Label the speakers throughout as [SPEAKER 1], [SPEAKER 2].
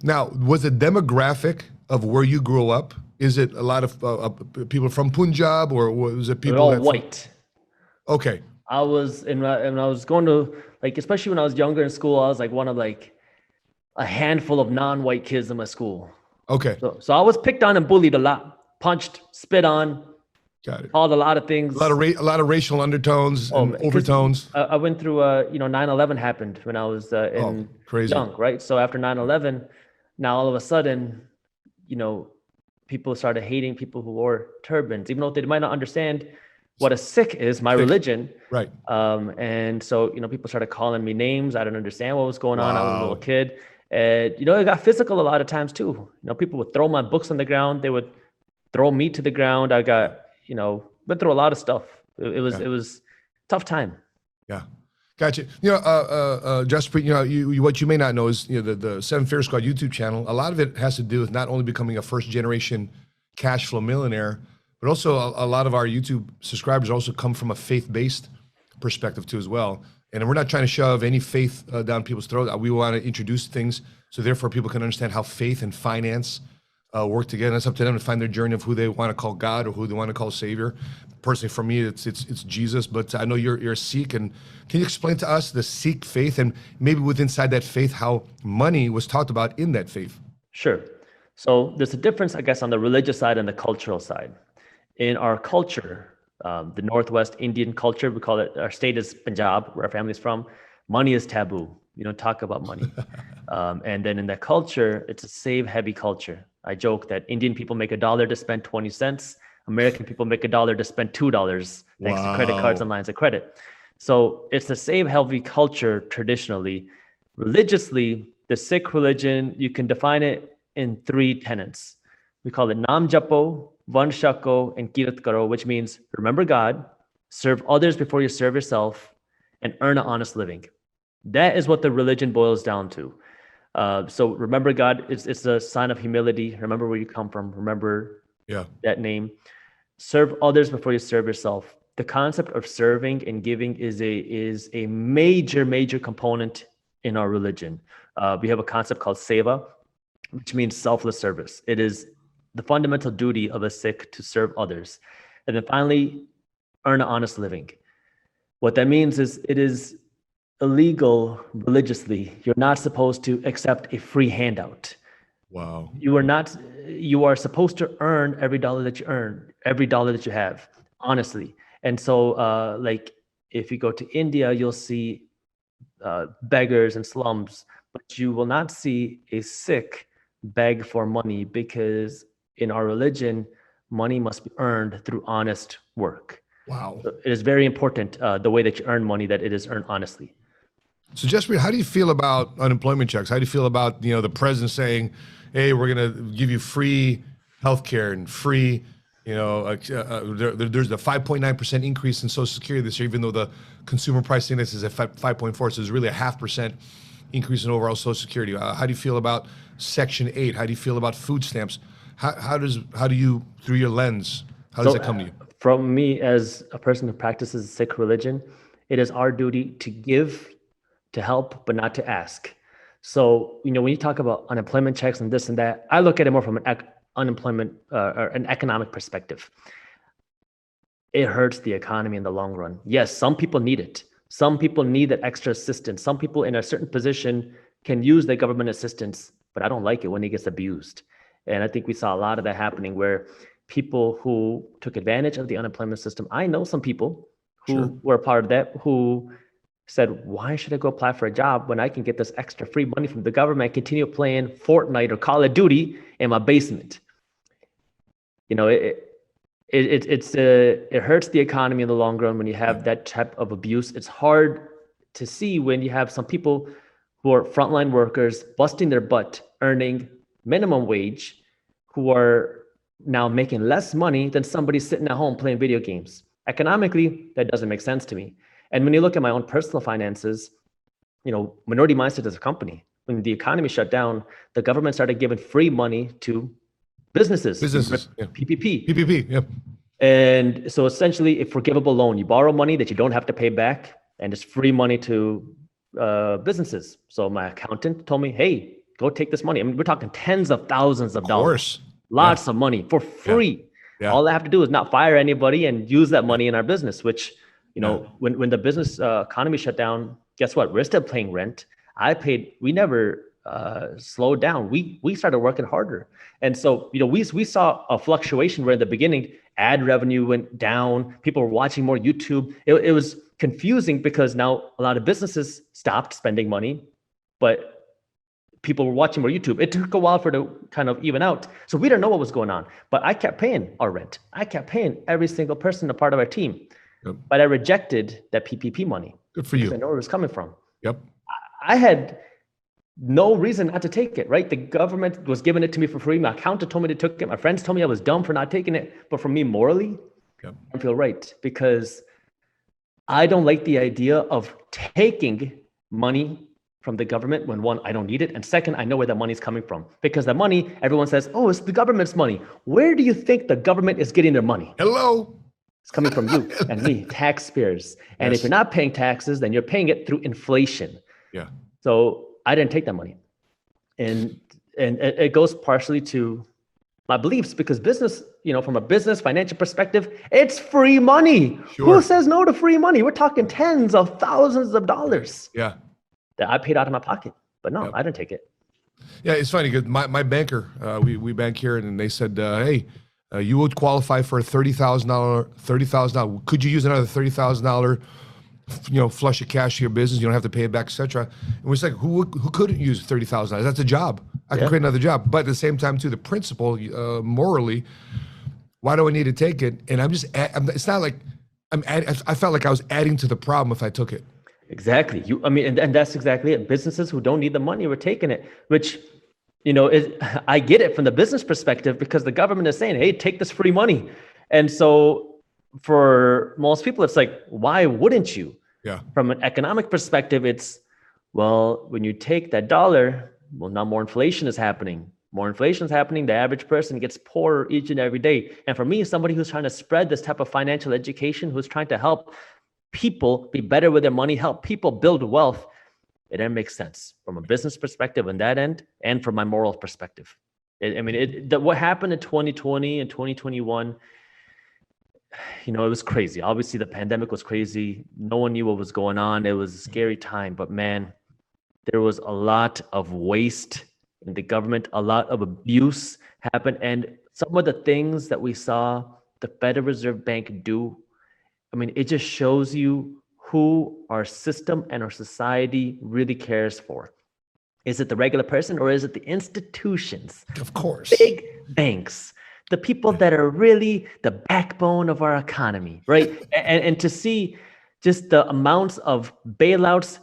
[SPEAKER 1] Now, was the demographic of where you grew up? Is it a lot of people from Punjab, or was it
[SPEAKER 2] They're
[SPEAKER 1] people
[SPEAKER 2] all
[SPEAKER 1] that from?
[SPEAKER 2] white.
[SPEAKER 1] Okay,
[SPEAKER 2] I was in and I was going to like, especially when I was younger in school, I was like one of like a handful of non-white kids in my school.
[SPEAKER 1] okay,
[SPEAKER 2] So I was picked on and bullied a lot, punched, spit on,
[SPEAKER 1] got it.
[SPEAKER 2] called a lot of things.
[SPEAKER 1] A lot of racial undertones
[SPEAKER 2] Oh,
[SPEAKER 1] and
[SPEAKER 2] because
[SPEAKER 1] overtones.
[SPEAKER 2] I went through, 9/11 happened when I was
[SPEAKER 1] Oh,
[SPEAKER 2] in
[SPEAKER 1] crazy.
[SPEAKER 2] young, right? So after 9/11, now all of a sudden, you know, people started hating people who wore turbans, even though they might not understand what a Sikh is, my
[SPEAKER 1] Sick.
[SPEAKER 2] religion.
[SPEAKER 1] Right.
[SPEAKER 2] And so, people started calling me names. I didn't understand what was going on. I was a little
[SPEAKER 1] Wow.
[SPEAKER 2] kid. And, it got physical a lot of times too. People would throw my books on the ground. They would throw me to the ground. I got, went through a lot of stuff.
[SPEAKER 1] Yeah.
[SPEAKER 2] It was tough time.
[SPEAKER 1] Yeah. Gotcha. Jaspreet, what you may not know is, the Seven Figure Squad YouTube channel, a lot of it has to do with not only becoming a first generation cash flow millionaire, but also a lot of our YouTube subscribers also come from a faith-based perspective too as well. And we're not trying to shove any faith down people's throat. We want to introduce things so therefore people can understand how faith and finance work together. And it's up to them to find their journey of who they want to call God or who they want to call Savior. Personally, for me, it's Jesus. But I know you're a Sikh, and can you explain to us the Sikh faith and maybe within inside that faith how money was talked about in that faith?
[SPEAKER 2] Sure. So there's a difference, I guess, on the religious side and the cultural side. In our culture, the Northwest Indian culture, we call it, our state is Punjab, where our family's from. Money is taboo. You don't talk about money. And then in that culture, it's a save heavy culture. I joke that Indian people make $1 to spend 20 cents. American people make $1 to spend $2 thanks to credit cards and lines of credit. So it's a save heavy culture traditionally. Religiously, the Sikh religion, you can define it in 3 tenets. We call it Nam Japo, Van Shako, and Kirat Karo, which means remember God, serve others before you serve yourself, and earn an honest living. That is what the religion boils down to. So remember God, it's a sign of humility. Remember where you come from. Remember that name. Serve others before you serve yourself. The concept of serving and giving is a major component in our religion. We have a concept called seva, which means selfless service. It is the fundamental duty of a Sikh to serve others. And then finally, earn an honest living. What that means is it is illegal religiously. You're not supposed to accept a free handout.
[SPEAKER 1] Wow.
[SPEAKER 2] You are supposed to earn every dollar that you earn, every dollar that you have, honestly. And so, like, if you go to India, you'll see beggars and slums, but you will not see a Sikh beg for money because in our religion, money must be earned through honest work.
[SPEAKER 1] Wow.
[SPEAKER 2] So it is very important, the way that you earn money, that it is earned honestly.
[SPEAKER 1] So, Jaspreet, how do you feel about unemployment checks? How do you feel about the president saying, "Hey, we're going to give you free healthcare and free, there's the 5.9% increase in Social Security this year, even though the consumer price index is at 5.4, so there's really a 0.5% increase in overall Social Security. How do you feel about Section 8? How do you feel about food stamps? How do you, through your lens, how does that come to you?
[SPEAKER 2] From me, as a person who practices Sikh religion, it is our duty to give, to help, but not to ask. So, when you talk about unemployment checks and this and that, I look at it more from an unemployment or an economic perspective. It hurts the economy in the long run. Yes, some people need it. Some people need that extra assistance. Some people in a certain position can use the government assistance, but I don't like it when it gets abused. And I think we saw a lot of that happening where people who took advantage of the unemployment system, I know some people who were part of that who said, why should I go apply for a job when I can get this extra free money from the government and continue playing Fortnite or Call of Duty in my basement? It hurts the economy in the long run when you have that type of abuse. It's hard to see when you have some people who are frontline workers busting their butt, earning minimum wage, who are now making less money than somebody sitting at home playing video games. Economically, that doesn't make sense to me. And when you look at my own personal finances, Minority Mindset is a company. When the economy shut down, the government started giving free money to businesses. PPP.
[SPEAKER 1] PPP, yep.
[SPEAKER 2] And so essentially a forgivable loan. You borrow money that you don't have to pay back, and it's free money to businesses. So my accountant told me, hey, go take this money. I mean, we're talking tens of thousands of dollars,
[SPEAKER 1] course.
[SPEAKER 2] lots of money for free.
[SPEAKER 1] Yeah.
[SPEAKER 2] All I have to do is not fire anybody and use that money in our business, which, you know,
[SPEAKER 1] Yeah.
[SPEAKER 2] when the business economy shut down, guess what? We're still paying rent. We never slowed down. We started working harder. And so, you know, we saw a fluctuation where in the beginning, ad revenue went down. People were watching more YouTube. It was confusing because now a lot of businesses stopped spending money, but people were watching more YouTube. It took a while for it to kind of even out. So we didn't know what was going on, but I kept paying our rent. I kept paying every single person a part of our team.
[SPEAKER 1] Yep.
[SPEAKER 2] But I rejected that PPP money.
[SPEAKER 1] Good for you.
[SPEAKER 2] I know where it was coming from.
[SPEAKER 1] Yep.
[SPEAKER 2] I had no reason not to take it, right? The government was giving it to me for free. My accountant told me to take it. My friends told me I was dumb for not taking it. But for me, morally,
[SPEAKER 1] Yep.
[SPEAKER 2] I feel right, because I don't like the idea of taking money from the government when, one, I don't need it, and second, I know where the money's coming from. Because the money, everyone says, oh, it's the government's money. Where do you think the government is getting their money?
[SPEAKER 1] Hello.
[SPEAKER 2] It's coming from you and me, taxpayers. And
[SPEAKER 1] Yes.
[SPEAKER 2] if you're not paying taxes, then you're paying it through inflation.
[SPEAKER 1] Yeah.
[SPEAKER 2] So I didn't take that money. And it goes partially to my beliefs, because business, you know, from a business financial perspective, it's free money.
[SPEAKER 1] Sure.
[SPEAKER 2] Who says no to free money? We're talking tens of thousands of dollars
[SPEAKER 1] Yeah.
[SPEAKER 2] that I paid out of my pocket. But no,
[SPEAKER 1] Yep.
[SPEAKER 2] I didn't take it.
[SPEAKER 1] Yeah, it's funny because my banker, we bank here, and they said, hey, you would qualify for a $30,000. Could you use another $30,000, you know, flush of cash to your business? You don't have to pay it back, etc. And we're like, who couldn't use $30,000? That's a job. I can create another job. But at the same time, too, the principle, morally, why do I need to take it? And it's not like I felt like I was adding to the problem if I took it.
[SPEAKER 2] Exactly. And that's exactly it. Businesses who don't need the money were taking it, which, you know, I get it from the business perspective, because the government is saying, hey, take this free money. And so for most people, it's like, why wouldn't you?
[SPEAKER 1] Yeah.
[SPEAKER 2] From an economic perspective, it's, well, when you take that dollar, well, now more inflation is happening. More inflation is happening. The average person gets poorer each and every day. And for me, somebody who's trying to spread this type of financial education, who's trying to help people be better with their money, help people build wealth, it didn't make sense from a business perspective on that end, and from my moral perspective. What happened in 2020 and 2021, you know, it was crazy. Obviously, the pandemic was crazy. No one knew what was going on. It was a scary time, but man, there was a lot of waste in the government, a lot of abuse happened. And some of the things that we saw the Federal Reserve Bank do, I mean, it just shows you who our system and our society really cares for. Is it the regular person, or is it the institutions?
[SPEAKER 1] Of course.
[SPEAKER 2] Big banks, the people that are really the backbone of our economy, right? and to see just the amounts of bailouts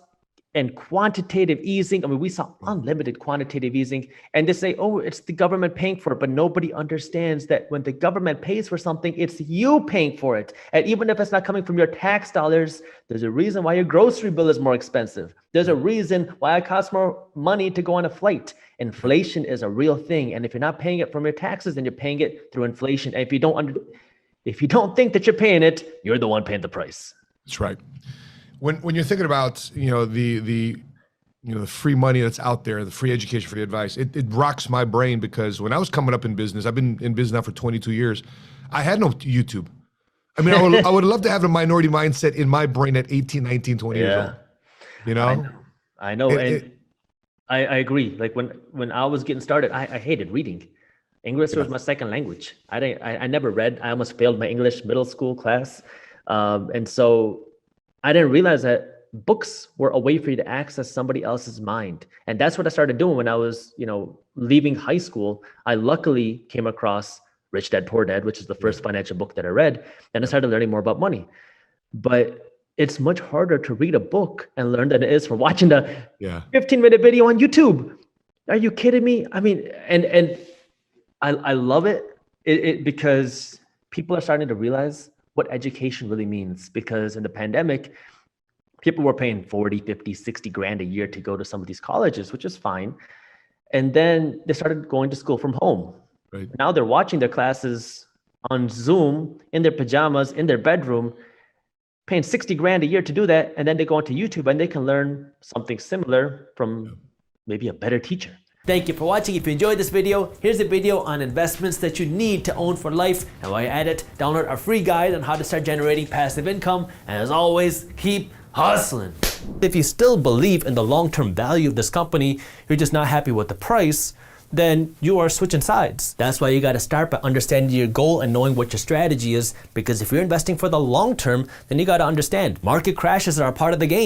[SPEAKER 2] and quantitative easing. I mean, we saw unlimited quantitative easing, and they say, oh, it's the government paying for it, but nobody understands that when the government pays for something, it's you paying for it. And even if it's not coming from your tax dollars, there's a reason why your grocery bill is more expensive. There's a reason why it costs more money to go on a flight. Inflation is a real thing. And if you're not paying it from your taxes, then you're paying it through inflation. And if you don't think that you're paying it, you're the one paying the price.
[SPEAKER 1] That's right. When you're thinking about, you know, the free money that's out there, the free education, free advice, it rocks my brain, because when I was coming up in business, I've been in business now for 22 years, I had no YouTube. I mean, I would love to have a minority mindset in my brain at 18, 19, 20 years old. You know?
[SPEAKER 2] I know. I agree. Like when I was getting started, I hated reading. English was my second language. I never read. I almost failed my English middle school class. And so I didn't realize that books were a way for you to access somebody else's mind. And that's what I started doing when I was, you know, leaving high school. I luckily came across Rich Dad, Poor Dad, which is the first financial book that I read. And I started learning more about money. But it's much harder to read a book and learn than it is from watching the 15-minute video on YouTube. Are you kidding me? I mean, and I love it because people are starting to realize what education really means. Because in the pandemic, people were paying 40, 50, 60 grand a year to go to some of these colleges, which is fine. And then they started going to school from home.
[SPEAKER 1] Right.
[SPEAKER 2] Now they're watching their classes on Zoom in their pajamas, in their bedroom, paying 60 grand a year to do that. And then they go onto YouTube and they can learn something similar from maybe a better teacher.
[SPEAKER 3] Thank you for watching. If you enjoyed this video, here's a video on investments that you need to own for life. And while you're at it, download our free guide on how to start generating passive income. And as always, keep hustling. If you still believe in the long-term value of this company, you're just not happy with the price, then you are switching sides. That's why you got to start by understanding your goal and knowing what your strategy is. Because if you're investing for the long term, then you got to understand market crashes are a part of the game.